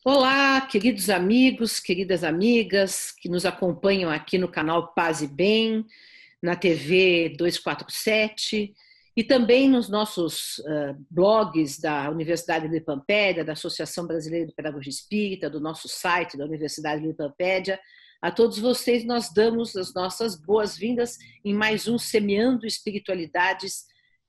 Olá, queridos amigos, queridas amigas que nos acompanham aqui no canal Paz e Bem, na TV 247 e também nos nossos blogs da Universidade Lipampédia, da Associação Brasileira de Pedagogia Espírita, do nosso site da Universidade Lipampédia. A todos vocês nós damos as nossas boas-vindas em mais um Semeando Espiritualidades,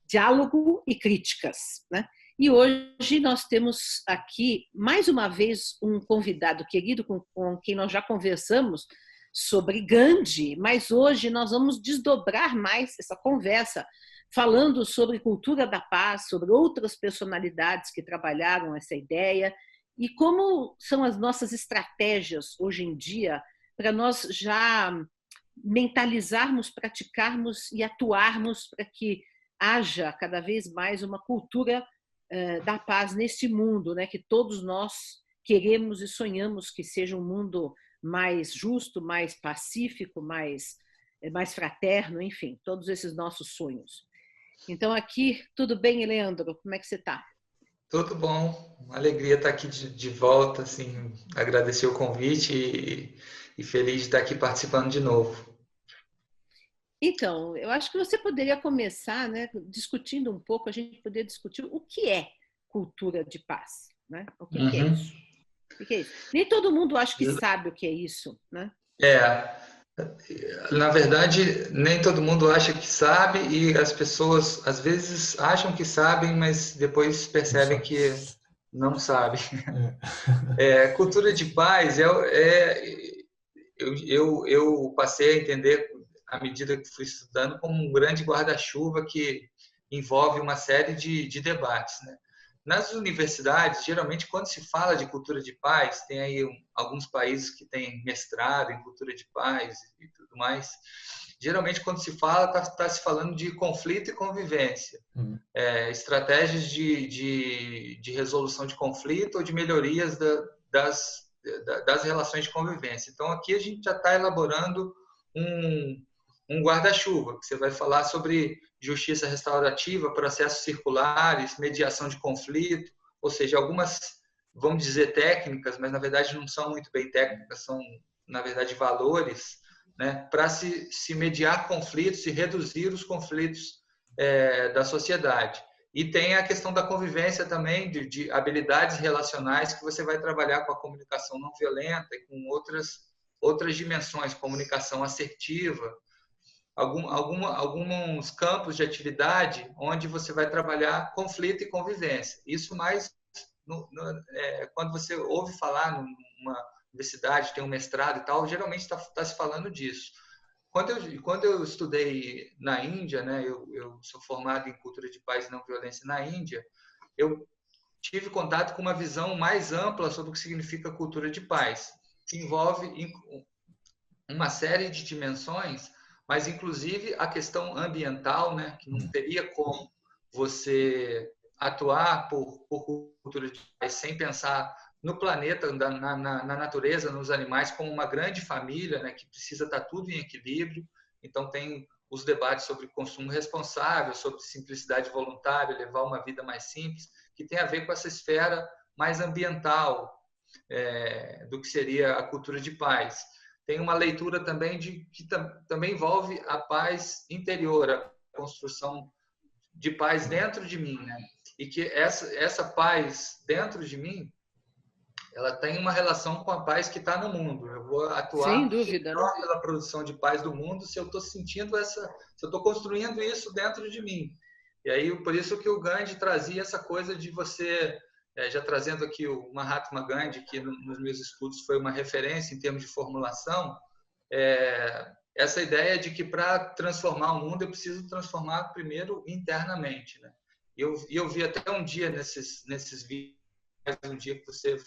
Diálogo e Críticas, né? E hoje nós temos aqui, mais uma vez, um convidado querido com quem nós já conversamos sobre Gandhi, mas hoje nós vamos desdobrar mais essa conversa, falando sobre cultura da paz, sobre outras personalidades que trabalharam essa ideia e como são as nossas estratégias hoje em dia para nós já mentalizarmos, praticarmos e atuarmos para que haja cada vez mais uma cultura da paz neste mundo, né, que todos nós queremos e sonhamos que seja um mundo mais justo, mais pacífico, mais fraterno, enfim, todos esses nossos sonhos. Então aqui, tudo bem, Leandro? Como é que você está? Tudo bom, uma alegria estar aqui de volta, assim, agradecer o convite e feliz de estar aqui participando de novo. Então, eu acho que você poderia começar, né, discutindo um pouco, a gente poderia discutir o que é cultura de paz, né? O que é isso? O que é isso? Nem todo mundo acha que sabe o que é isso, né? Na verdade, nem todo mundo acha que sabe e as pessoas às vezes acham que sabem, mas depois percebem que não sabem. Cultura de paz eu passei a entender à medida que fui estudando como um grande guarda-chuva que envolve uma série de debates, né? Nas universidades, geralmente, quando se fala de cultura de paz, tem aí alguns países que têm mestrado em cultura de paz e tudo mais. Geralmente, quando se fala, está se falando de conflito e convivência, estratégias de resolução de conflito ou de melhorias das relações de convivência. Então, aqui a gente já está elaborando um guarda-chuva, que você vai falar sobre justiça restaurativa, processos circulares, mediação de conflito, ou seja, algumas, vamos dizer, técnicas, mas na verdade não são muito bem técnicas, são, na verdade, valores, né, para se mediar conflitos e reduzir os conflitos da sociedade. E tem a questão da convivência também, de habilidades relacionais, que você vai trabalhar com a comunicação não violenta e com outras dimensões, comunicação assertiva, alguns campos de atividade onde você vai trabalhar conflito e convivência. Isso mais quando você ouve falar numa universidade, tem um mestrado e tal, geralmente está se falando disso. Quando eu estudei na Índia, né, eu sou formado em cultura de paz e não violência na Índia, eu tive contato com uma visão mais ampla sobre o que significa cultura de paz, que envolve uma série de dimensões, mas inclusive a questão ambiental, né, que não teria como você atuar por cultura de paz sem pensar no planeta, na natureza, nos animais, como uma grande família, né, que precisa estar tudo em equilíbrio. Então, tem os debates sobre consumo responsável, sobre simplicidade voluntária, levar uma vida mais simples, que tem a ver com essa esfera mais ambiental do que seria a cultura de paz. Tem uma leitura também que também envolve a paz interior, a construção de paz dentro de mim, né? E que essa paz dentro de mim, ela tem uma relação com a paz que está no mundo. Eu vou atuar sem dúvida, né? pela produção de paz do mundo se eu estou sentindo se eu estou construindo isso dentro de mim. E aí, por isso que o Gandhi trazia essa coisa de você, já trazendo aqui o Mahatma Gandhi, que nos meus estudos foi uma referência em termos de formulação, essa ideia de que para transformar o mundo eu preciso transformar primeiro internamente, né? E eu vi até um dia nesses vídeos, um dia que você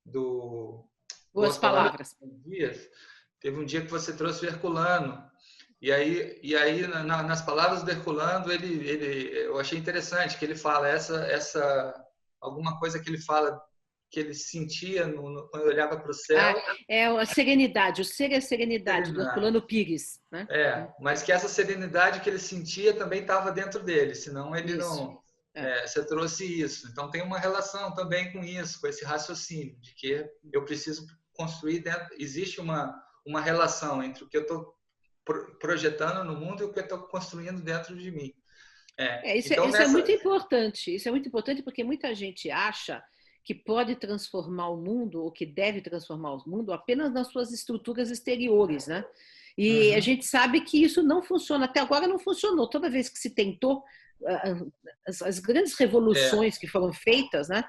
do Boas palavras. Teve um dia que você trouxe o Herculano. E aí nas palavras do Herculano, eu achei interessante que ele fala alguma coisa que ele fala que ele sentia quando olhava para o céu. É a serenidade, o ser é a serenidade, do Herculano Pires, né? Mas que essa serenidade que ele sentia também estava dentro dele, senão ele você trouxe isso. Então, tem uma relação também com isso, com esse raciocínio, de que eu preciso construir dentro. Existe uma relação entre o que eu estou projetando no mundo e o que eu estou construindo dentro de mim. Então, Isso é muito importante. Isso é muito importante porque muita gente acha que pode transformar o mundo ou que deve transformar o mundo apenas nas suas estruturas exteriores, né? E a gente sabe que isso não funciona. Até agora não funcionou. Toda vez que se tentou, as grandes revoluções que foram feitas, né,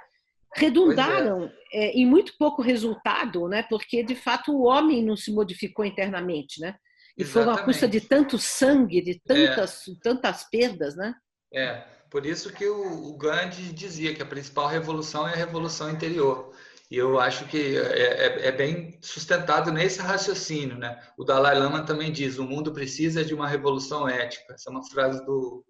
redundaram em muito pouco resultado, né? Porque de fato o homem não se modificou internamente, né? E foram à custa de tanto sangue, de tantas perdas, né? Por isso que o Gandhi dizia que a principal revolução é a revolução interior. E eu acho que é bem sustentado nesse raciocínio, né? O Dalai Lama também diz: o mundo precisa de uma revolução ética. Essa é uma frase do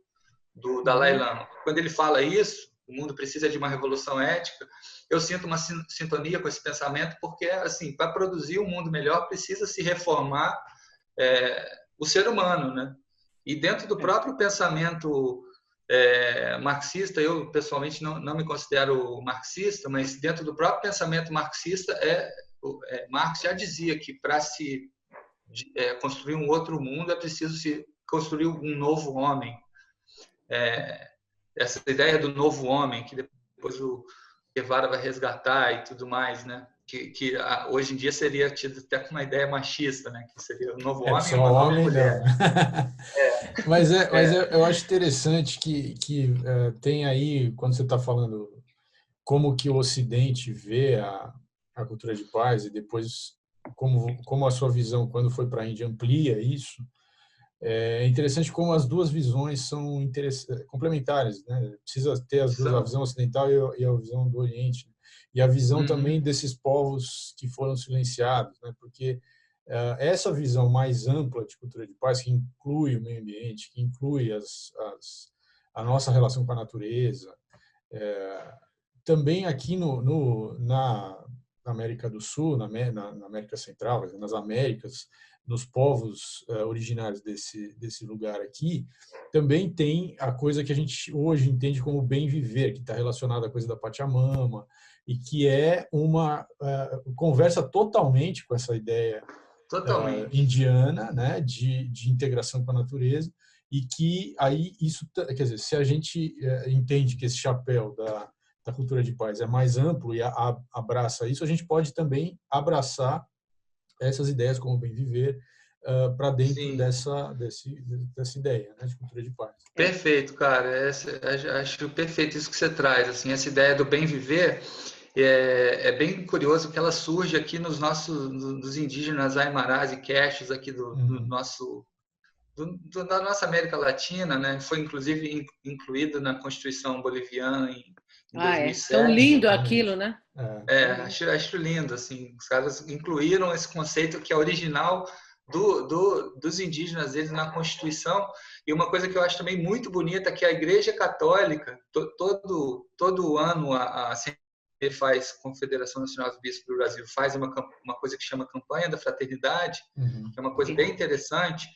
Dalai Lama. Quando ele fala isso, o mundo precisa de uma revolução ética, eu sinto uma sintonia com esse pensamento, porque, assim, para produzir um mundo melhor, precisa se reformar o ser humano, né? E dentro do próprio pensamento marxista, eu pessoalmente não me considero marxista, mas dentro do próprio pensamento marxista, Marx já dizia que para se construir um outro mundo é preciso se construir um novo homem. Essa ideia do novo homem, que depois o Guevara vai resgatar e tudo mais, né? Que hoje em dia seria tido até com uma ideia machista, né? Que seria um novo homem e uma nova mulher. Mas eu acho interessante que tem aí, quando você está falando como que o Ocidente vê a cultura de paz e depois como a sua visão, quando foi para a Índia, amplia isso. É interessante como as duas visões são complementares, né? Precisa ter as duas, a visão ocidental e a visão do Oriente. E a visão também desses povos que foram silenciados, né? Porque essa visão mais ampla de cultura de paz, que inclui o meio ambiente, que inclui a nossa relação com a natureza, também aqui na América do Sul, na América Central, nas Américas, nos povos originários desse lugar aqui, também tem a coisa que a gente hoje entende como bem viver, que está relacionada à coisa da Pachamama, e que é uma conversa totalmente com essa ideia indiana, né, de integração com a natureza, e que aí isso, quer dizer, se a gente entende que esse chapéu da cultura de paz é mais amplo e abraça isso, a gente pode também abraçar essas ideias como bem viver para dentro dessa ideia, né, de cultura de paz. Perfeito, cara. Acho perfeito isso que você traz. Assim, essa ideia do bem viver é bem curioso que ela surge aqui dos indígenas aimarás e quechos aqui da nossa América Latina, né? Foi inclusive incluído na Constituição boliviana em 2007. Tão lindo aquilo, né? Acho lindo, assim, os caras incluíram esse conceito que é original dos indígenas deles na Constituição. E uma coisa que eu acho também muito bonita é que a Igreja Católica, todo ano a CNBB faz, Confederação Nacional dos Bispos do Brasil, faz uma coisa que chama Campanha da Fraternidade, que é uma coisa bem interessante.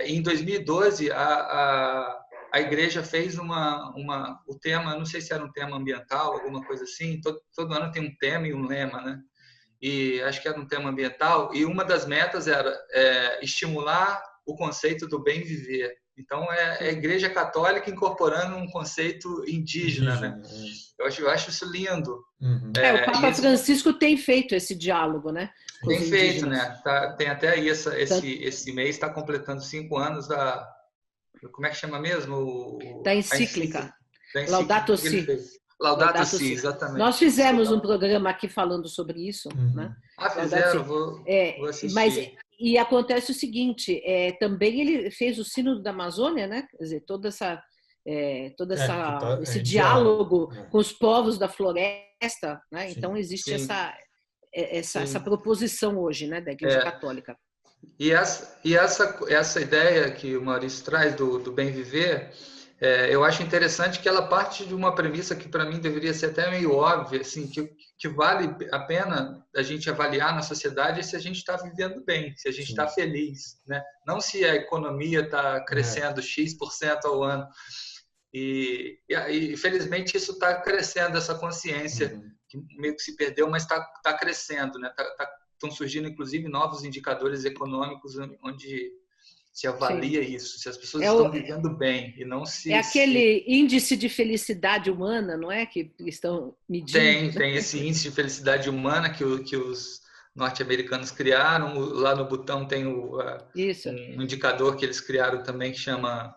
Em 2012, a igreja fez o tema, não sei se era um tema ambiental, alguma coisa assim, todo ano tem um tema e um lema, né? E acho que era um tema ambiental, e uma das metas era estimular o conceito do bem viver. Então, é a Igreja Católica incorporando um conceito indígena, né? Eu acho isso lindo. O Papa Francisco tem feito esse diálogo, né? Tem feito, né? Tem até aí, esse mês está completando 5 anos como é que chama mesmo? Da encíclica. Laudato Si. Laudato Si, exatamente. Nós fizemos um programa aqui falando sobre isso, né? Fizeram? Vou assistir. E acontece o seguinte, também ele fez o Sínodo da Amazônia, né? Quer dizer, esse diálogo com os povos da floresta, né? Então existe essa proposição hoje, né, da Igreja Católica. E essa ideia que o Maurício traz do bem viver, eu acho interessante que ela parte de uma premissa que para mim deveria ser até meio óbvia, assim, que vale a pena a gente avaliar na sociedade se a gente está vivendo bem, se a gente está feliz, né? Não se a economia está crescendo X% ao ano. E felizmente isso está crescendo, essa consciência que meio que se perdeu, mas está crescendo, né? Estão surgindo inclusive novos indicadores econômicos onde se avalia isso, se as pessoas estão vivendo bem e não se... É aquele índice de felicidade humana, não é? Que estão medindo. Tem esse índice de felicidade humana que os norte-americanos criaram. Lá no Butão tem um indicador que eles criaram também que chama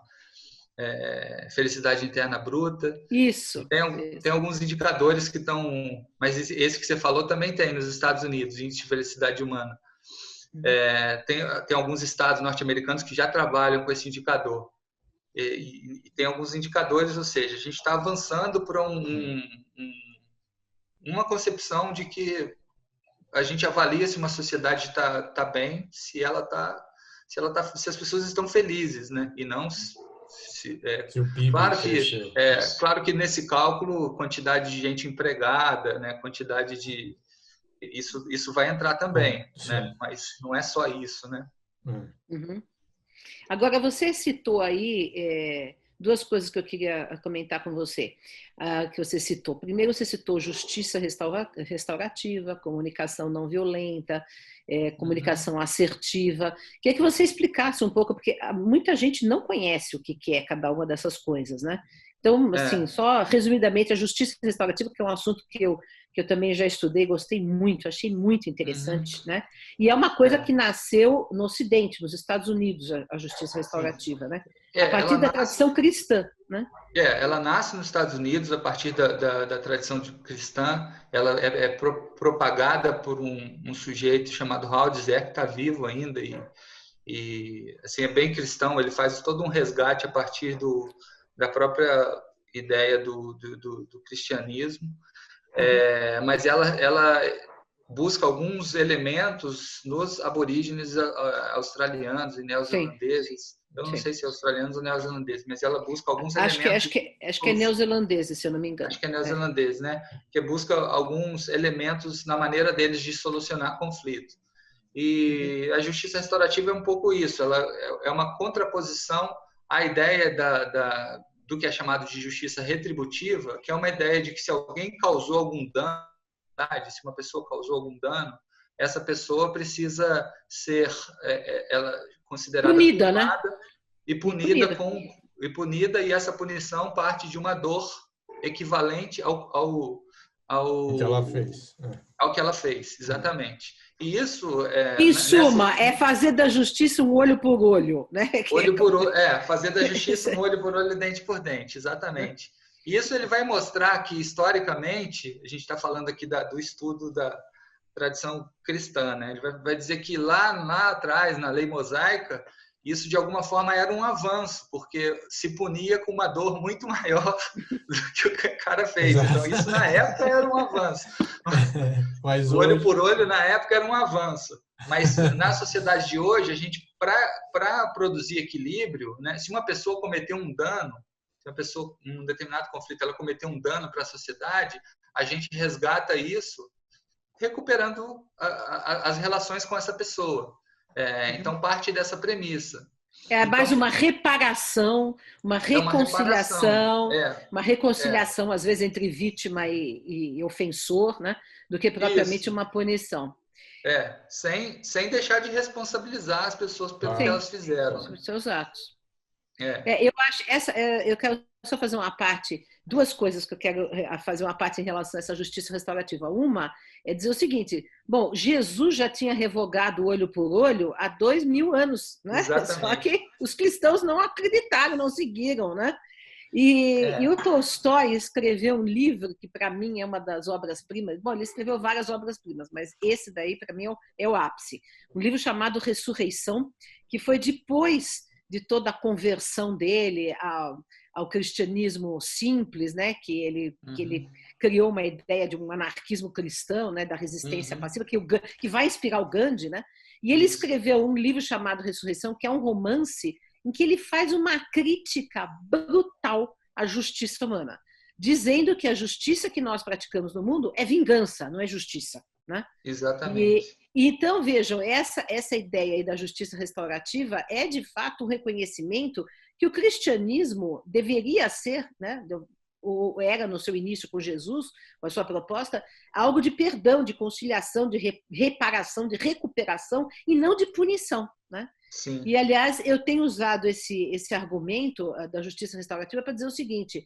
felicidade interna bruta. Isso. Tem alguns indicadores que estão... Mas esse que você falou também tem nos Estados Unidos, índice de felicidade humana. Tem alguns estados norte-americanos que já trabalham com esse indicador. E tem alguns indicadores, ou seja, a gente está avançando para uma concepção de que a gente avalia se uma sociedade está bem, se as pessoas estão felizes, né? E não se o PIB claro que nesse cálculo, quantidade de gente empregada, né? Quantidade de... Isso vai entrar também, né? Mas não é só isso, né? Uhum. Agora, você citou aí duas coisas que eu queria comentar com você, que você citou. Primeiro, você citou justiça restaurativa, comunicação não violenta, comunicação assertiva. Queria que você explicasse um pouco, porque muita gente não conhece o que é cada uma dessas coisas, né? Então, assim, só resumidamente, a justiça restaurativa, que é um assunto que eu também já estudei, gostei muito, achei muito interessante, né? E é uma coisa que nasceu no Ocidente, nos Estados Unidos, a justiça restaurativa, né? A partir da tradição cristã, né? Ela nasce nos Estados Unidos a partir da tradição cristã. Ela é propagada por um sujeito chamado Howard Zerk, que está vivo ainda e assim, é bem cristão. Ele faz todo um resgate a partir da própria ideia do cristianismo. Mas ela busca alguns elementos nos aborígenes australianos e neozelandeses. Eu não sei se é australianos ou neozelandeses, mas ela busca alguns elementos... Acho que é neozelandese, se eu não me engano. Acho que é neozelandês, né? Que busca alguns elementos na maneira deles de solucionar conflito. E a justiça restaurativa é um pouco isso. Ela é uma contraposição à ideia do que é chamado de justiça retributiva, que é uma ideia de que se alguém causou algum dano, se uma pessoa causou algum dano, essa pessoa precisa ser considerada punida, culpada, né? E punida, e essa punição parte de uma dor equivalente ao que ela fez. Ao que ela fez, exatamente. E isso... Em suma, é fazer da justiça um olho por olho, né? Olho por olho, fazer da justiça um olho por olho, dente por dente, exatamente. E isso ele vai mostrar que, historicamente, a gente está falando aqui do estudo da tradição cristã, né? Ele vai dizer que lá atrás, na lei mosaica, isso de alguma forma era um avanço, porque se punia com uma dor muito maior do que o cara fez. Então, isso na época era um avanço. Mas olho por olho, na época, era um avanço. Mas na sociedade de hoje, a gente, para produzir equilíbrio, né? Se uma pessoa cometeu um dano, se uma pessoa, em um determinado conflito, ela cometeu um dano para a sociedade, a gente resgata isso recuperando as relações com essa pessoa. Então, parte dessa premissa. É mais uma reparação, uma reconciliação, uma reconciliação, às vezes, entre vítima e ofensor, né? Do que propriamente uma punição. Sem deixar de responsabilizar as pessoas pelo que elas fizeram. Os seus atos. Eu acho eu quero só fazer uma parte, duas coisas que eu quero fazer uma parte em relação a essa justiça restaurativa. Uma é dizer o seguinte: bom, Jesus já tinha revogado olho por olho há 2000 anos, né? Exatamente. Só que os cristãos não acreditaram, não seguiram, né? E o Tolstói escreveu um livro que, para mim, é uma das obras-primas. Bom, ele escreveu várias obras-primas, mas esse daí, para mim, é o ápice. Um livro chamado Ressurreição, que foi depois de toda a conversão dele ao cristianismo simples, né? Que ele criou uma ideia de um anarquismo cristão, né? Da resistência passiva, que vai inspirar o Gandhi, né? E ele escreveu um livro chamado Ressurreição, que é um romance em que ele faz uma crítica brutal à justiça humana, dizendo que a justiça que nós praticamos no mundo é vingança, não é justiça, né? Exatamente. Então, vejam, essa ideia aí da justiça restaurativa é, de fato, um reconhecimento que o cristianismo deveria ser, né, ou era no seu início com Jesus, com a sua proposta, algo de perdão, de conciliação, de reparação, de recuperação e não de punição, né? Sim. E, aliás, eu tenho usado esse argumento da justiça restaurativa para dizer o seguinte,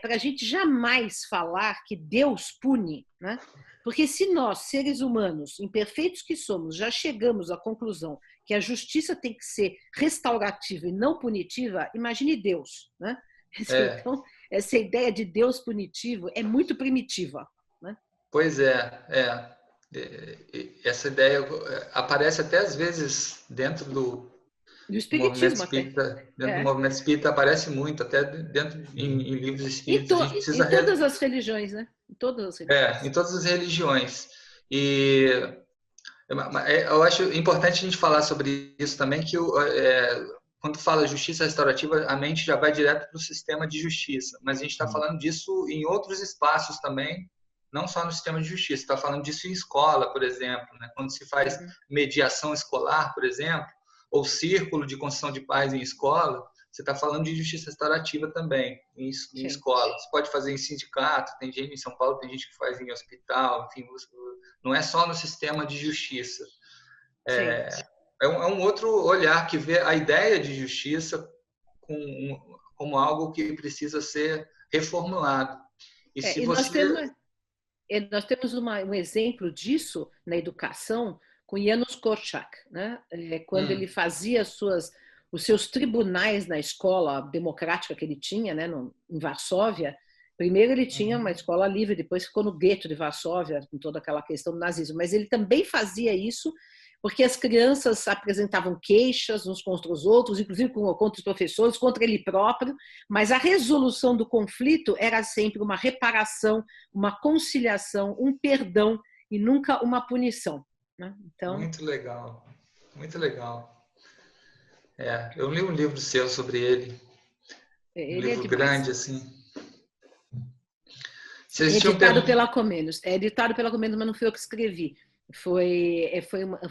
para a gente jamais falar que Deus pune, né? Porque se nós, seres humanos, imperfeitos que somos, já chegamos à conclusão que a justiça tem que ser restaurativa e não punitiva, imagine Deus, né? Então, essa ideia de Deus punitivo é muito primitiva, né? Pois é. Essa ideia aparece até às vezes dentro do movimento espírita. Dentro do movimento espírita aparece muito, até dentro em livros espíritas. A gente precisa em todas as religiões, né? Em todas as religiões. Em todas as religiões. E eu acho importante a gente falar sobre isso também, que quando fala justiça restaurativa, a mente já vai direto para o sistema de justiça. Mas a gente está falando disso em outros espaços também, não só no sistema de justiça. Está falando disso em escola, por exemplo, né? Quando se faz mediação escolar, por exemplo, ou círculo de construção de paz em escola, você está falando de justiça restaurativa também, em escola. Você pode fazer em sindicato, tem gente em São Paulo, tem gente que faz em hospital, enfim, não é só no sistema de justiça. É um outro olhar que vê a ideia de justiça como algo que precisa ser reformulado. Nós temos um exemplo disso na educação com Janusz Korczak, né? Quando ele fazia os seus tribunais na escola democrática que ele tinha, né, em Varsóvia. Primeiro ele tinha uma escola livre, depois ficou no gueto de Varsóvia, com toda aquela questão do nazismo. Mas ele também fazia isso porque as crianças apresentavam queixas uns contra os outros, inclusive contra os professores, contra ele próprio, mas a resolução do conflito era sempre uma reparação, uma conciliação, um perdão e nunca uma punição, né? Então... Muito legal, muito legal. Eu li um livro seu sobre ele. Um livro grande, assim. Editado pela Comenos. É editado pela Comenos, mas não fui eu que escrevi. Foi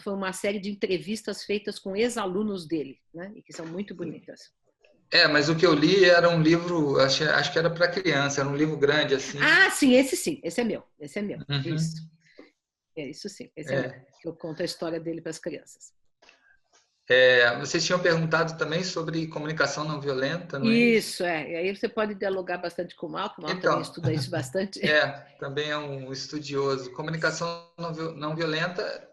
uma série de entrevistas feitas com ex-alunos dele, né? E que são muito bonitas. Mas o que eu li era um livro, acho que era para criança, era um livro grande, assim. Ah, sim, esse é meu. Esse é meu. Isso sim, esse é meu. Que eu conto a história dele para as crianças. Vocês tinham perguntado também sobre comunicação não violenta, não é? Isso, E aí você pode dialogar bastante com o Malcolm. Então, também estuda isso bastante. Também é um estudioso. Comunicação não violenta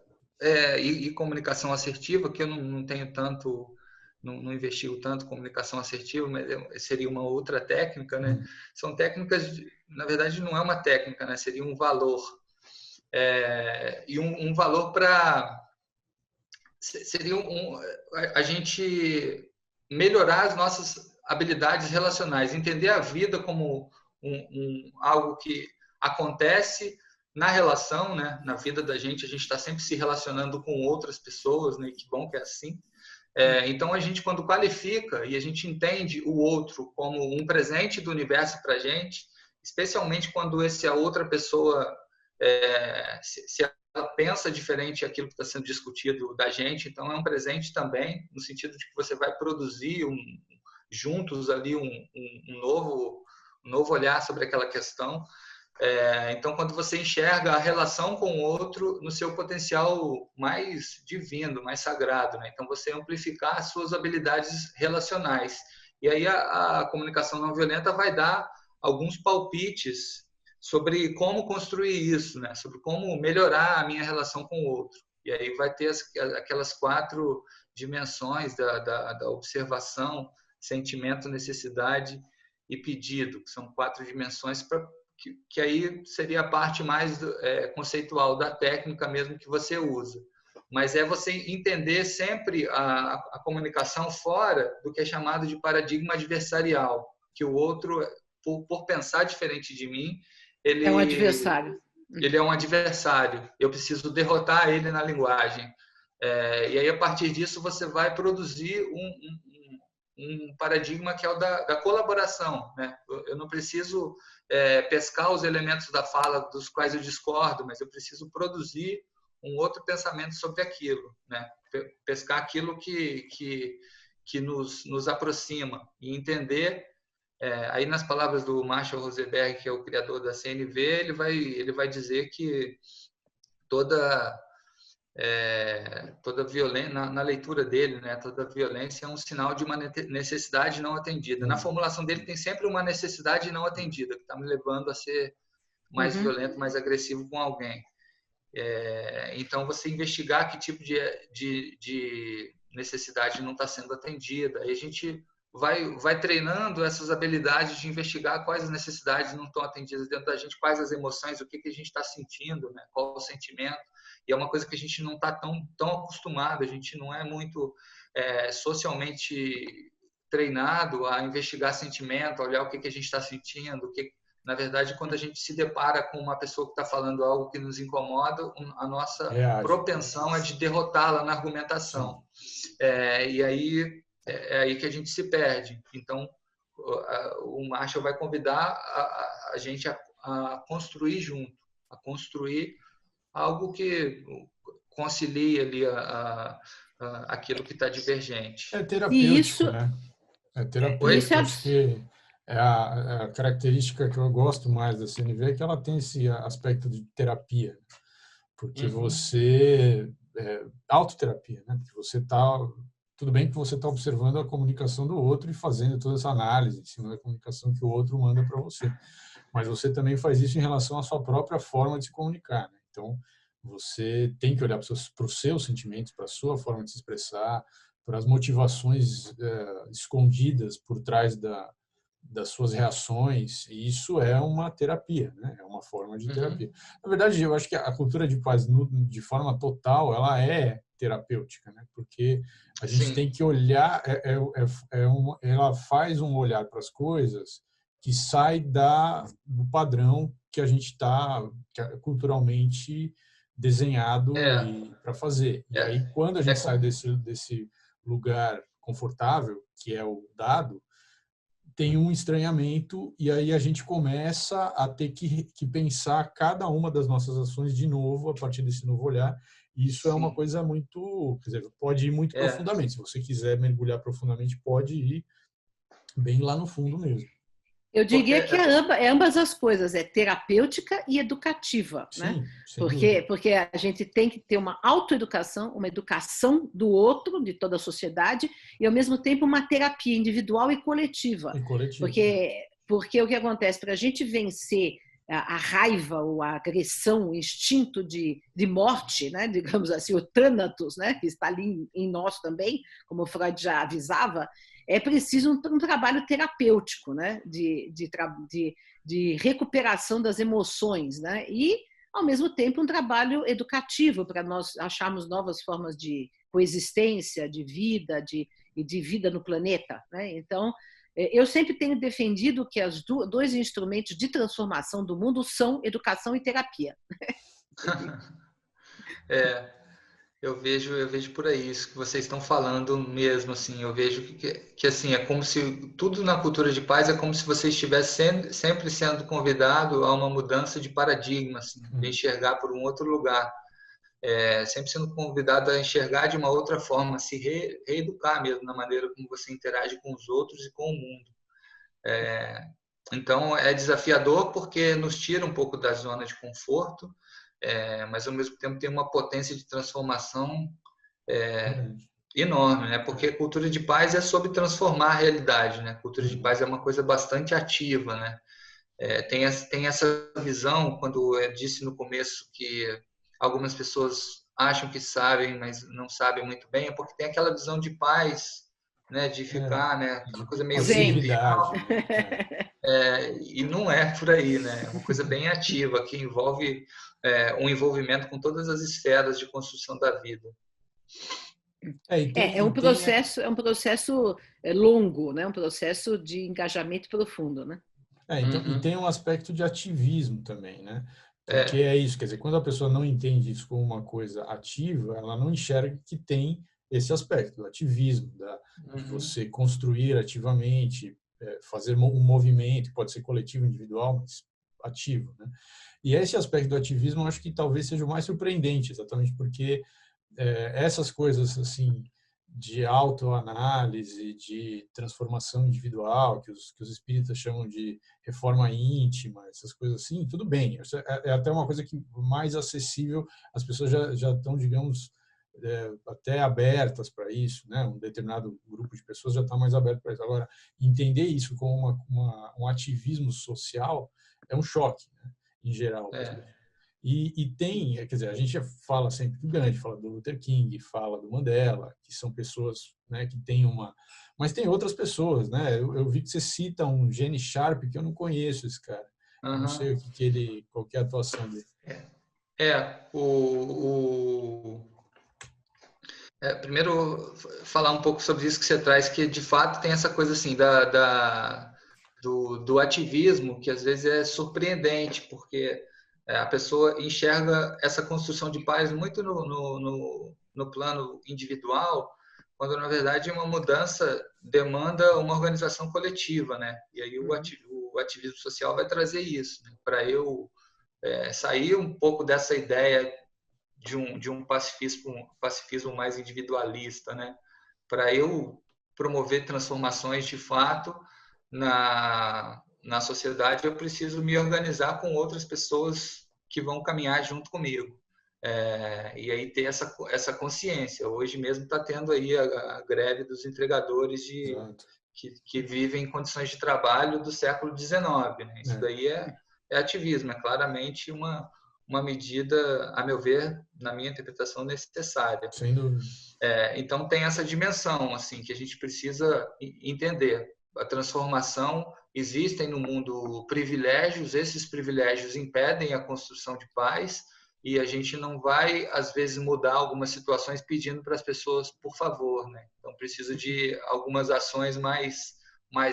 e comunicação assertiva, que eu não tenho tanto, não investigo tanto comunicação assertiva, mas seria uma outra técnica, né? São técnicas, na verdade não é uma técnica, né? Seria um valor. E um valor para... Seria a gente melhorar as nossas habilidades relacionais, entender a vida como algo que acontece na relação, né? Na vida da gente, a gente está sempre se relacionando com outras pessoas, né? Que bom que é assim. Então, a gente, quando qualifica e a gente entende o outro como um presente do universo para a gente, especialmente quando a outra pessoa, se ela pensa diferente aquilo que está sendo discutido da gente, então é um presente também, no sentido de que você vai produzir juntos ali um novo olhar sobre aquela questão. Então, quando você enxerga a relação com o outro no seu potencial mais divino, mais sagrado, né? Então você amplificar as suas habilidades relacionais. E aí a comunicação não violenta vai dar alguns palpites sobre como construir isso, né? Sobre como melhorar a minha relação com o outro. E aí vai ter aquelas 4 dimensões da observação, sentimento, necessidade e pedido, que são 4 dimensões que aí seria a parte mais conceitual da técnica mesmo que você usa. Mas é você entender sempre a comunicação fora do que é chamado de paradigma adversarial, que o outro, por pensar diferente de mim, ele é um adversário. Ele é um adversário. Eu preciso derrotar ele na linguagem. E aí, a partir disso, você vai produzir um paradigma que é o da colaboração, né? Eu não preciso pescar os elementos da fala dos quais eu discordo, mas eu preciso produzir um outro pensamento sobre aquilo, né? Pescar aquilo que que nos aproxima e entender. Aí, nas palavras do Marshall Rosenberg, que é o criador da CNV, ele vai dizer que toda violência, na leitura dele, né, toda violência é um sinal de uma necessidade não atendida. Na formulação dele tem sempre uma necessidade não atendida, que está me levando a ser mais violento, mais agressivo com alguém. Então, você investigar que tipo de necessidade não está sendo atendida. Aí a gente vai treinando essas habilidades de investigar quais as necessidades não estão atendidas dentro da gente, quais as emoções, o que a gente está sentindo, né? Qual o sentimento. E é uma coisa que a gente não está tão acostumado, a gente não é muito socialmente treinado a investigar sentimento, a olhar o que a gente está sentindo, na verdade, quando a gente se depara com uma pessoa que está falando algo que nos incomoda, a nossa propensão é de derrotá-la na argumentação. E aí é aí que a gente se perde. Então, o Marshall vai convidar a gente a construir junto, a construir algo que concilie ali aquilo que está divergente. É terapêutico, né? É terapêutico. Acho que a característica que eu gosto mais da CNV é que ela tem esse aspecto de terapia, porque você autoterapia, né? Porque você está tudo bem que você está observando a comunicação do outro e fazendo toda essa análise em cima da comunicação que o outro manda para você, mas você também faz isso em relação à sua própria forma de se comunicar, né? Então você tem que olhar para os seus sentimentos, para a sua forma de se expressar, para as motivações escondidas por trás das suas reações, e isso é uma terapia, né? É uma forma de terapia. Na verdade, eu acho que a cultura de paz, de forma total, ela é terapêutica, né? Porque a gente tem que olhar, ela faz um olhar para as coisas que sai do padrão que a gente está culturalmente desenhado para fazer. E aí, quando a gente sai desse lugar confortável, que é o dado, tem um estranhamento, e aí a gente começa a ter que pensar cada uma das nossas ações de novo, a partir desse novo olhar. E isso é uma coisa muito, quer dizer, pode ir muito profundamente. Se você quiser mergulhar profundamente, pode ir bem lá no fundo mesmo. Eu diria que é ambas as coisas, é terapêutica e educativa, né? Porque a gente tem que ter uma autoeducação, uma educação do outro, de toda a sociedade, e ao mesmo tempo uma terapia individual e coletiva. Porque o que acontece? Para a gente vencer a raiva, ou a agressão, o instinto de morte, né? Digamos assim, o thanatos, né? Que está ali em nós também, como o Freud já avisava, é preciso um trabalho terapêutico, né? de recuperação das emoções, né? E, ao mesmo tempo, um trabalho educativo para nós acharmos novas formas de coexistência, de vida, de vida no planeta, né? Então, eu sempre tenho defendido que os dois instrumentos de transformação do mundo são educação e terapia. Eu vejo por aí isso que vocês estão falando mesmo, assim. Eu vejo que assim, é como se tudo na cultura de paz é como se você estivesse sempre sendo convidado a uma mudança de paradigma, assim, de enxergar por um outro lugar. Sempre sendo convidado a enxergar de uma outra forma, se reeducar mesmo na maneira como você interage com os outros e com o mundo. Então, é desafiador porque nos tira um pouco da zona de conforto, mas ao mesmo tempo tem uma potência de transformação enorme, né? Porque a cultura de paz é sobre transformar a realidade, né? A cultura de paz é uma coisa bastante ativa, né? Tem essa visão, quando eu disse no começo que algumas pessoas acham que sabem, mas não sabem muito bem, é porque tem aquela visão de paz, né? De ficar, né? Aquela coisa meio hippie, e não é por aí, né? É uma coisa bem ativa, que envolve um envolvimento com todas as esferas de construção da vida. É um processo longo, né? Um processo de engajamento profundo, né? E tem um aspecto de ativismo também, né? Porque é isso, quer dizer, quando a pessoa não entende isso como uma coisa ativa, ela não enxerga que tem esse aspecto do ativismo, de você construir ativamente, fazer um movimento, pode ser coletivo, individual, mas ativo, né? E esse aspecto do ativismo, eu acho que talvez seja o mais surpreendente, exatamente porque essas coisas, assim, de autoanálise, de transformação individual, que os espíritas chamam de reforma íntima, essas coisas assim, tudo bem. Isso é até uma coisa que mais acessível, as pessoas já estão, digamos, até abertas para isso, né? Um determinado grupo de pessoas já está mais aberto para isso. Agora, entender isso como um ativismo social é um choque, né? Em geral. E tem, quer dizer, a gente fala sempre do Gandhi, fala do Luther King, fala do Mandela, que são pessoas, né, que têm uma... Mas tem outras pessoas, né? Eu vi que você cita um Gene Sharp, que eu não conheço esse cara. Uhum. Não sei qual que é a atuação dele. Primeiro, falar um pouco sobre isso que você traz, que de fato tem essa coisa assim do ativismo, que às vezes é surpreendente, porque a pessoa enxerga essa construção de paz muito no plano individual, quando na verdade uma mudança demanda uma organização coletiva, né? E aí o ativismo social vai trazer isso, né? Para eu sair um pouco dessa ideia de um pacifismo mais individualista, né? Para eu promover transformações de fato na sociedade, eu preciso me organizar com outras pessoas que vão caminhar junto comigo. E aí ter essa consciência. Hoje mesmo está tendo aí a greve dos entregadores que vivem em condições de trabalho do século XIX. Né? Isso daí é ativismo, é claramente uma medida, a meu ver, na minha interpretação, necessária. Sem dúvida. Então tem essa dimensão assim que a gente precisa entender. A transformação, existem no mundo privilégios, esses privilégios impedem a construção de paz e a gente não vai, às vezes, mudar algumas situações pedindo para as pessoas, por favor, né? Então precisa de algumas ações mais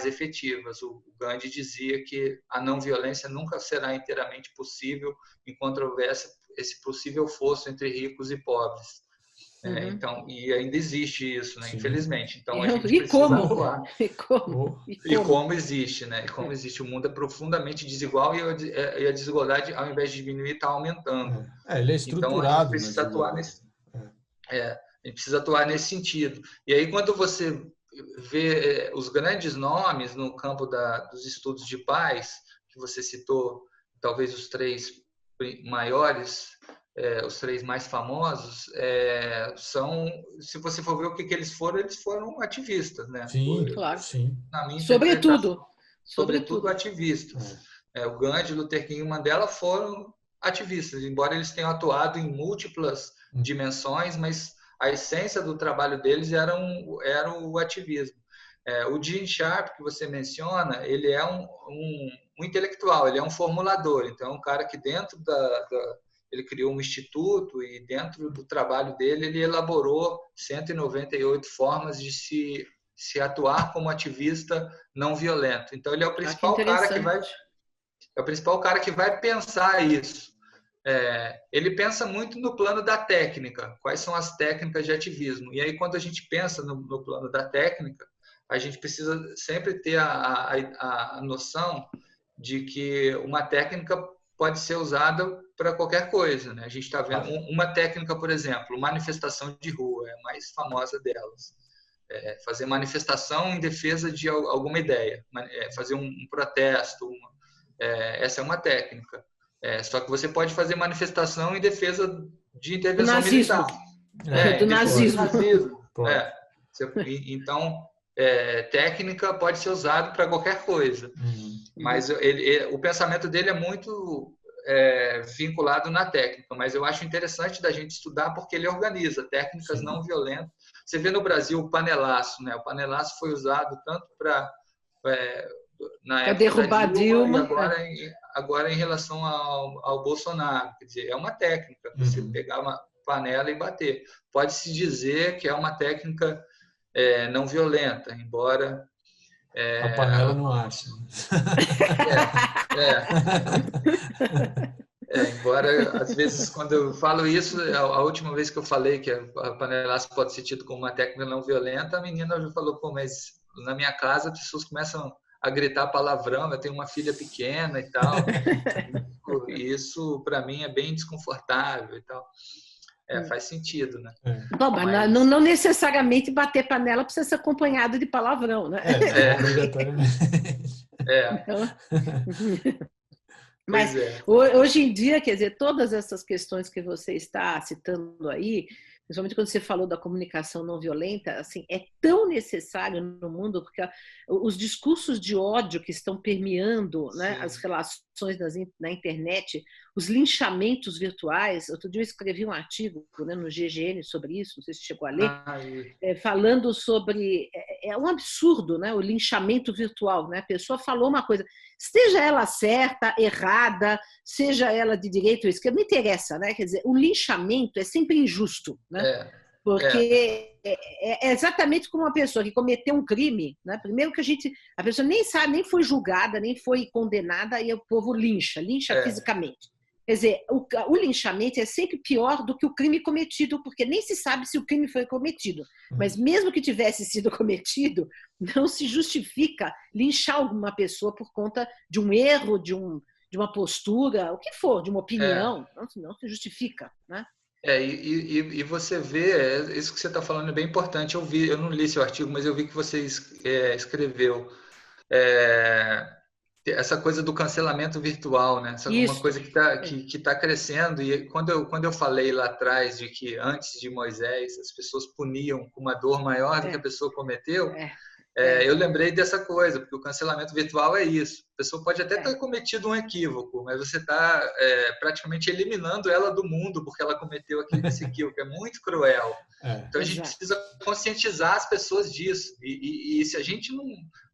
efetivas. O Gandhi dizia que a não violência nunca será inteiramente possível enquanto houver esse possível fosso entre ricos e pobres. Então, e ainda existe isso, né? Infelizmente. Então a gente precisa atuar. E como existe, né? E como existe, o mundo é profundamente desigual e a desigualdade, ao invés de diminuir, está aumentando. Ele é estruturado. Então a gente precisa atuar nesse. A gente precisa atuar nesse sentido. E aí quando você vê os grandes nomes no campo dos estudos de paz, que você citou, talvez os 3 maiores, os 3 mais famosos, são, se você for ver o que eles foram ativistas, né? Sim, claro. Sim. Na minha Sobretudo ativistas. O Gandhi, Luther King e Mandela foram ativistas, embora eles tenham atuado em múltiplas dimensões, mas a essência do trabalho deles era o ativismo. O Gene Sharp, que você menciona, ele é um intelectual, ele é um formulador, então é um cara que dentro ele criou um instituto e dentro do trabalho dele ele elaborou 198 formas de se atuar como ativista não violento. Então ele é o principal cara que vai pensar isso. Ele pensa muito no plano da técnica, quais são as técnicas de ativismo. E aí quando a gente pensa no plano da técnica, a gente precisa sempre ter a noção de que uma técnica pode ser usada para qualquer coisa, né? A gente está vendo uma técnica, por exemplo, manifestação de rua, é a mais famosa delas. Fazer manifestação em defesa de alguma ideia, fazer um protesto. Essa é uma técnica. Só que você pode fazer manifestação em defesa de intervenção militar. Do nazismo. Então, técnica pode ser usada para qualquer coisa. Mas o pensamento dele é muito vinculado na técnica. Mas eu acho interessante da gente estudar porque ele organiza técnicas não violentas. Você vê no Brasil o panelaço, né? O panelaço foi usado tanto para na época derrubar da Dilma, e agora em relação ao Bolsonaro. Quer dizer, é uma técnica, você pegar uma panela e bater. Pode-se dizer que é uma técnica não violenta, embora... a panela não acha. Embora, às vezes, quando eu falo isso, a última vez que eu falei que a panelaço pode ser tido como uma técnica não violenta, a menina já falou, pô, mas na minha casa as pessoas começam a gritar palavrão, eu tenho uma filha pequena e tal. E isso, para mim, é bem desconfortável e tal. Faz sentido, né? Bom, mas não necessariamente bater panela precisa ser acompanhado de palavrão, né? Obrigatoriamente. Então, mas Pois é. hoje em dia, quer dizer, todas essas questões que você está citando aí, principalmente quando você falou da comunicação não violenta, assim, é tão necessário no mundo, porque os discursos de ódio que estão permeando, né, as relações na internet, os linchamentos virtuais. Outro dia eu escrevi um artigo, né, no GGN sobre isso, não sei se chegou a ler, falando sobre... É um absurdo, né, o linchamento virtual. Né? A pessoa falou uma coisa, seja ela certa, errada, seja ela de direita ou esquerda, não interessa, né? Quer dizer, o linchamento é sempre injusto, né? Porque é exatamente como uma pessoa que cometeu um crime, né? Primeiro que a pessoa nem sabe, nem foi julgada, nem foi condenada, e o povo lincha fisicamente. Quer dizer, o linchamento é sempre pior do que o crime cometido, porque nem se sabe se o crime foi cometido. Mas mesmo que tivesse sido cometido, não se justifica linchar alguma pessoa por conta de um erro, de uma postura, o que for, de uma opinião. Não se justifica, né? E você vê, isso que você está falando é bem importante. Eu não li seu artigo, mas eu vi que você escreveu. Essa coisa do cancelamento virtual, né? Essa é uma coisa que tá crescendo. E quando eu falei lá atrás de que antes de Moisés as pessoas puniam com uma dor maior do que a pessoa cometeu, eu lembrei dessa coisa, porque o cancelamento virtual é isso. A pessoa pode até ter cometido um equívoco, mas você está praticamente eliminando ela do mundo porque ela cometeu esse equívoco. É muito cruel. Então a gente precisa conscientizar as pessoas disso. E se a gente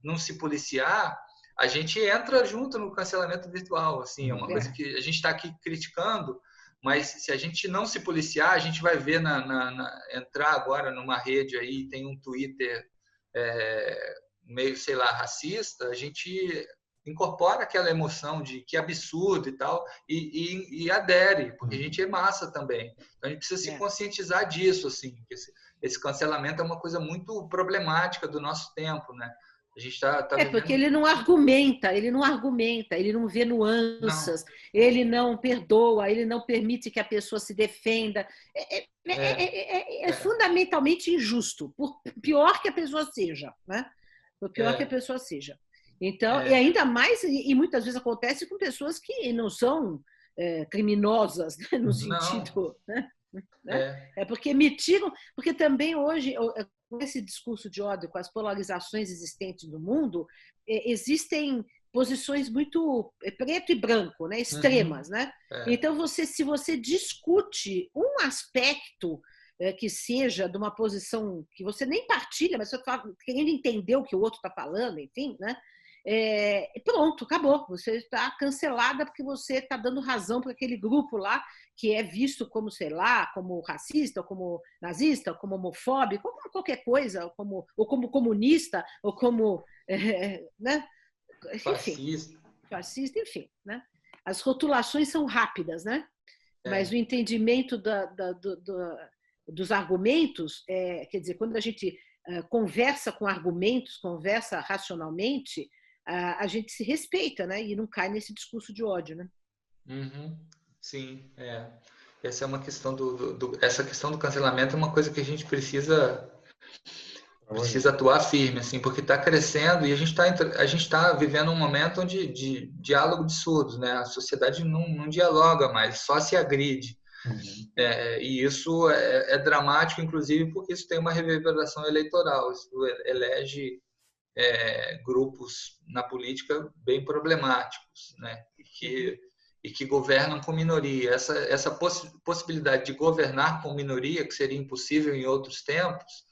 não se policiar, a gente entra junto no cancelamento virtual. Assim, é uma coisa que a gente está aqui criticando, mas se a gente não se policiar, a gente vai ver entrar agora numa rede aí, tem um Twitter meio, sei lá, racista, a gente incorpora aquela emoção de que absurdo e tal, e adere, porque a gente é massa também. Então a gente precisa se conscientizar disso, assim, que esse cancelamento é uma coisa muito problemática do nosso tempo, né? A gente tá vivendo... porque ele não argumenta, ele não vê nuances, ele não perdoa, ele não permite que a pessoa se defenda. É fundamentalmente injusto, por pior que a pessoa seja, né? Por pior que a pessoa seja. Então, e ainda mais, e muitas vezes acontece com pessoas que não são criminosas, né? No sentido... Né? É porque me tiram... Porque também hoje... Com esse discurso de ódio, com as polarizações existentes no mundo, existem posições muito preto e branco, né? Extremas. Né? Então, se você discute um aspecto que seja de uma posição que você nem partilha, mas você está querendo entender o que o outro está falando, enfim, né? Pronto, acabou. Você está cancelada porque você está dando razão para aquele grupo lá que é visto como, sei lá, como racista, ou como nazista, ou como homofóbico, ou como qualquer coisa, ou como comunista, ou como né? Fascista, enfim. Né? As rotulações são rápidas, né? Mas o entendimento dos argumentos, quer dizer, quando a gente conversa com argumentos, conversa racionalmente, a gente se respeita, né? E não cai nesse discurso de ódio, né? Sim, essa é uma questão essa questão do cancelamento é uma coisa que a gente precisa atuar firme, assim, porque está crescendo e a gente está vivendo um momento onde de diálogo de surdos, né? A sociedade não dialoga mais, só se agride. E isso é dramático, inclusive, porque isso tem uma reverberação eleitoral, isso elege grupos na política bem problemáticos, né? E que governam com minoria. Essa possibilidade de governar com minoria, que seria impossível em outros tempos,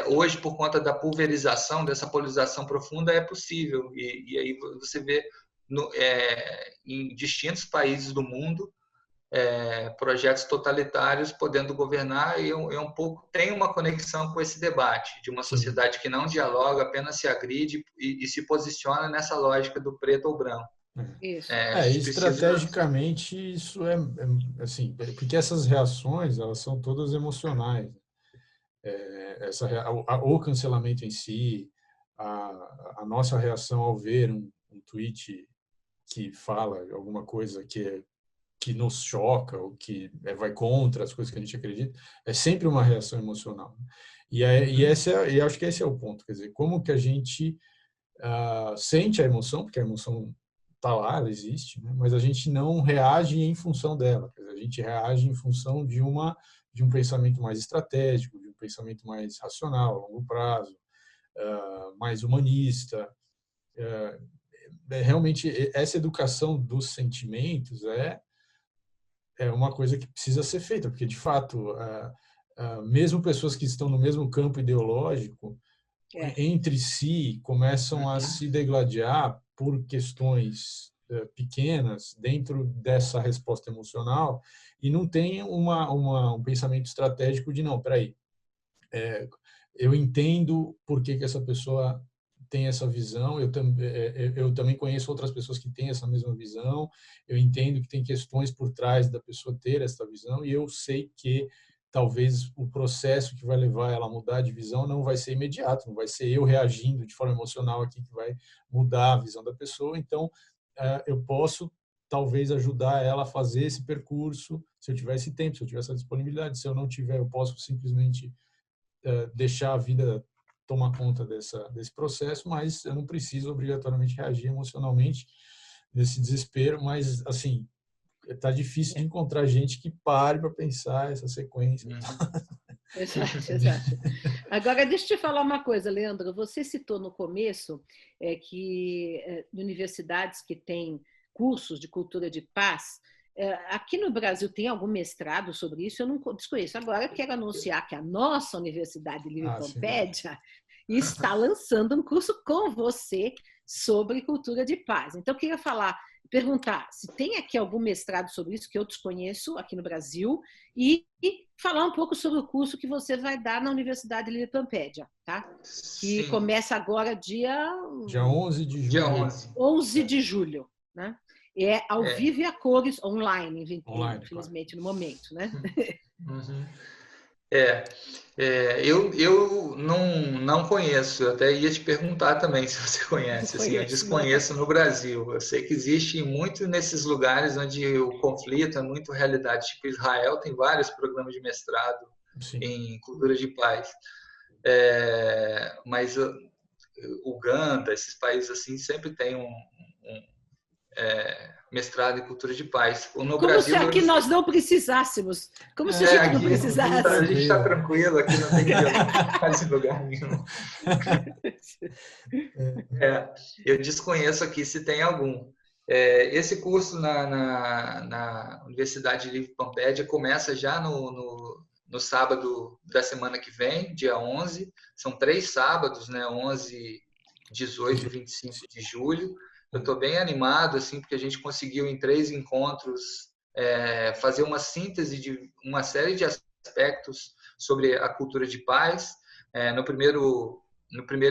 hoje, por conta da pulverização, dessa polarização profunda, é possível. E aí você vê em distintos países do mundo projetos totalitários podendo governar, e um pouco tem uma conexão com esse debate de uma sociedade que não dialoga, apenas se agride e se posiciona nessa lógica do preto ou branco. Estrategicamente isso assim, porque essas reações elas são todas emocionais. O cancelamento em si, a nossa reação ao ver um tweet que fala alguma coisa que que nos choca, ou que vai contra as coisas que a gente acredita, é sempre uma reação emocional. E eu acho que esse é o ponto, quer dizer, como que a gente sente a emoção, porque a emoção está lá, ela existe, né? Mas a gente não reage em função dela, quer dizer, a gente reage em função de um pensamento mais estratégico, de um pensamento mais racional, a longo prazo, mais humanista. Realmente, essa educação dos sentimentos é uma coisa que precisa ser feita, porque, de fato, mesmo pessoas que estão no mesmo campo ideológico, entre si, começam a se degladiar por questões pequenas dentro dessa resposta emocional e não tem um pensamento estratégico de, não, peraí, eu entendo por que essa pessoa tem essa visão, eu também conheço outras pessoas que têm essa mesma visão, eu entendo que tem questões por trás da pessoa ter essa visão e eu sei que talvez o processo que vai levar ela a mudar de visão não vai ser imediato, não vai ser eu reagindo de forma emocional aqui que vai mudar a visão da pessoa, então eu posso talvez ajudar ela a fazer esse percurso, se eu tiver esse tempo, se eu tiver essa disponibilidade, se eu não tiver, eu posso simplesmente deixar a vida tomar conta desse processo, mas eu não preciso obrigatoriamente reagir emocionalmente nesse desespero, mas assim, tá difícil de encontrar gente que pare para pensar essa sequência. Exato, exato. Agora, deixa eu te falar uma coisa, Leandro. Você citou no começo que universidades que têm cursos de cultura de paz, aqui no Brasil tem algum mestrado sobre isso? Eu não desconheço. Agora, eu quero anunciar que a nossa Universidade Livre Pampédia está lançando um curso com você sobre cultura de paz. Então, eu queria perguntar se tem aqui algum mestrado sobre isso que eu desconheço aqui no Brasil e falar um pouco sobre o curso que você vai dar na Universidade Livre Pampédia, tá? Que começa agora dia 11 de julho. Dia 11 de julho, né? É ao vivo e a cores, online, infelizmente, no momento, né? Uhum. Eu não conheço, eu até ia te perguntar também se você conhece, assim, eu desconheço no Brasil, eu sei que existe muito nesses lugares onde o conflito é muito realidade, tipo Israel tem vários programas de mestrado em cultura de paz, mas Uganda, esses países assim, sempre tem mestrado em cultura de paz. No Como Brasil, se aqui nós não precisássemos. Como se a gente não precisasse. A gente está tranquilo, aqui não tem que quase lugar nenhum. Eu desconheço aqui se tem algum. Esse curso na Universidade Livre Pampédia começa já no sábado da semana que vem, dia 11. São 3 sábados, né? 11, 18 e 25 de julho. Eu estou bem animado, assim, porque a gente conseguiu em 3 encontros fazer uma síntese de uma série de aspectos sobre a cultura de paz. No primeiro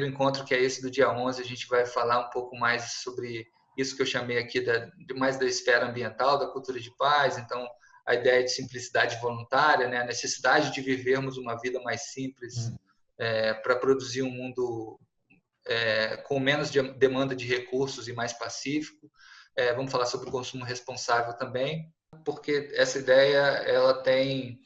encontro, que é esse do dia 11, a gente vai falar um pouco mais sobre isso que eu chamei aqui mais da esfera ambiental, da cultura de paz. Então, a ideia de simplicidade voluntária, né? A necessidade de vivermos uma vida mais simples para produzir um mundo com menos demanda de recursos e mais pacífico. Vamos falar sobre o consumo responsável também, porque essa ideia ela também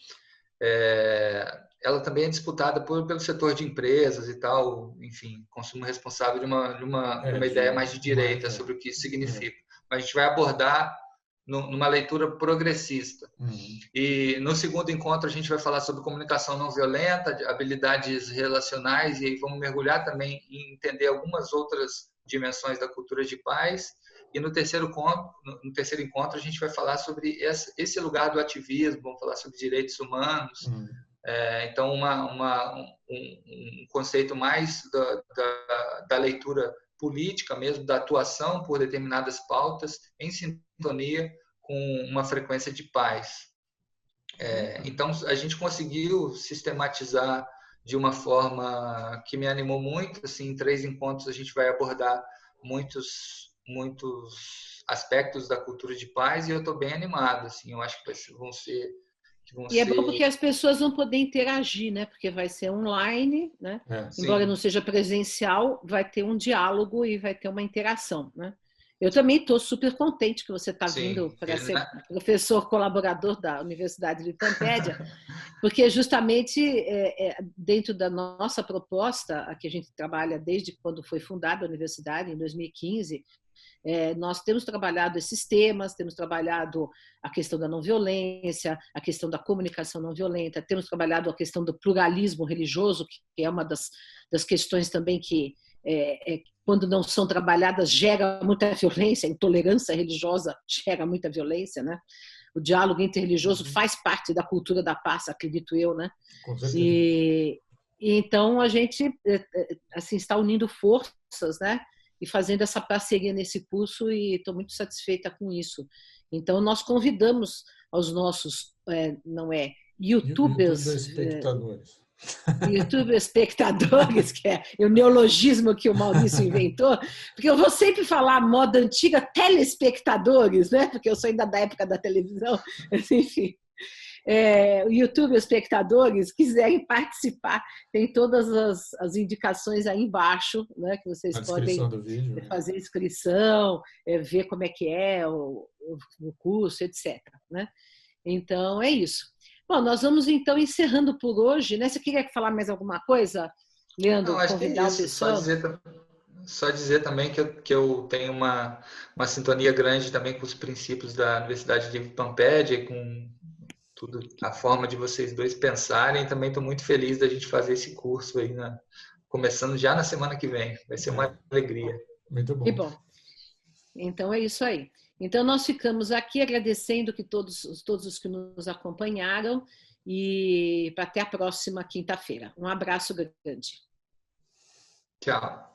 é disputada pelo setor de empresas e tal, enfim, consumo responsável de uma ideia mais de direita sobre o que isso significa. Mas a gente vai abordar numa leitura progressista. E no segundo encontro a gente vai falar sobre comunicação não violenta, habilidades relacionais, e aí vamos mergulhar também em entender algumas outras dimensões da cultura de paz. E no terceiro encontro a gente vai falar sobre esse lugar do ativismo, vamos falar sobre direitos humanos. Então, um conceito mais da leitura política mesmo, da atuação por determinadas pautas em sintonia com uma frequência de paz. Então, a gente conseguiu sistematizar de uma forma que me animou muito. Assim, em 3 encontros a gente vai abordar muitos aspectos da cultura de paz e eu estou bem animado. Assim, eu acho que vão ser é bom porque as pessoas vão poder interagir, né? Porque vai ser online, né? Embora não seja presencial, vai ter um diálogo e vai ter uma interação, né? Eu também estou super contente que você está Sim, vindo para ele, ser né? professor colaborador da Universidade de Tampédia, porque justamente dentro da nossa proposta, a que a gente trabalha desde quando foi fundada a universidade, em 2015, nós temos trabalhado esses temas, temos trabalhado a questão da não violência, a questão da comunicação não violenta, temos trabalhado a questão do pluralismo religioso, que é uma das questões também que, quando não são trabalhadas, gera muita violência, a intolerância religiosa gera muita violência, né? O diálogo interreligioso faz parte da cultura da paz, acredito eu, né? Com certeza. E então a gente assim está unindo forças, né? E fazendo essa parceria nesse curso, e estou muito satisfeita com isso. Então nós convidamos aos nossos YouTube YouTubers, espectadores. YouTube espectadores, que é o neologismo que o Maurício inventou, porque eu vou sempre falar moda antiga, telespectadores, né? Porque eu sou ainda da época da televisão, mas enfim. YouTube espectadores quiserem participar, tem todas as indicações aí embaixo, né? Que vocês podem do vídeo, fazer inscrição, ver como é que é o curso, etc. Né? Então, é isso. Bom, nós vamos então encerrando por hoje, né? Você queria falar mais alguma coisa, Leandro? Não, acho que é Convidar o isso. pessoal? Só dizer também que eu tenho uma sintonia grande também com os princípios da Universidade de Pampédia e com tudo, a forma de vocês dois pensarem. Também estou muito feliz da gente fazer esse curso aí, começando já na semana que vem. Vai ser uma alegria. Muito bom. Que bom. Então é isso aí. Então nós ficamos aqui agradecendo que todos os que nos acompanharam, e até a próxima quinta-feira. Um abraço grande. Tchau.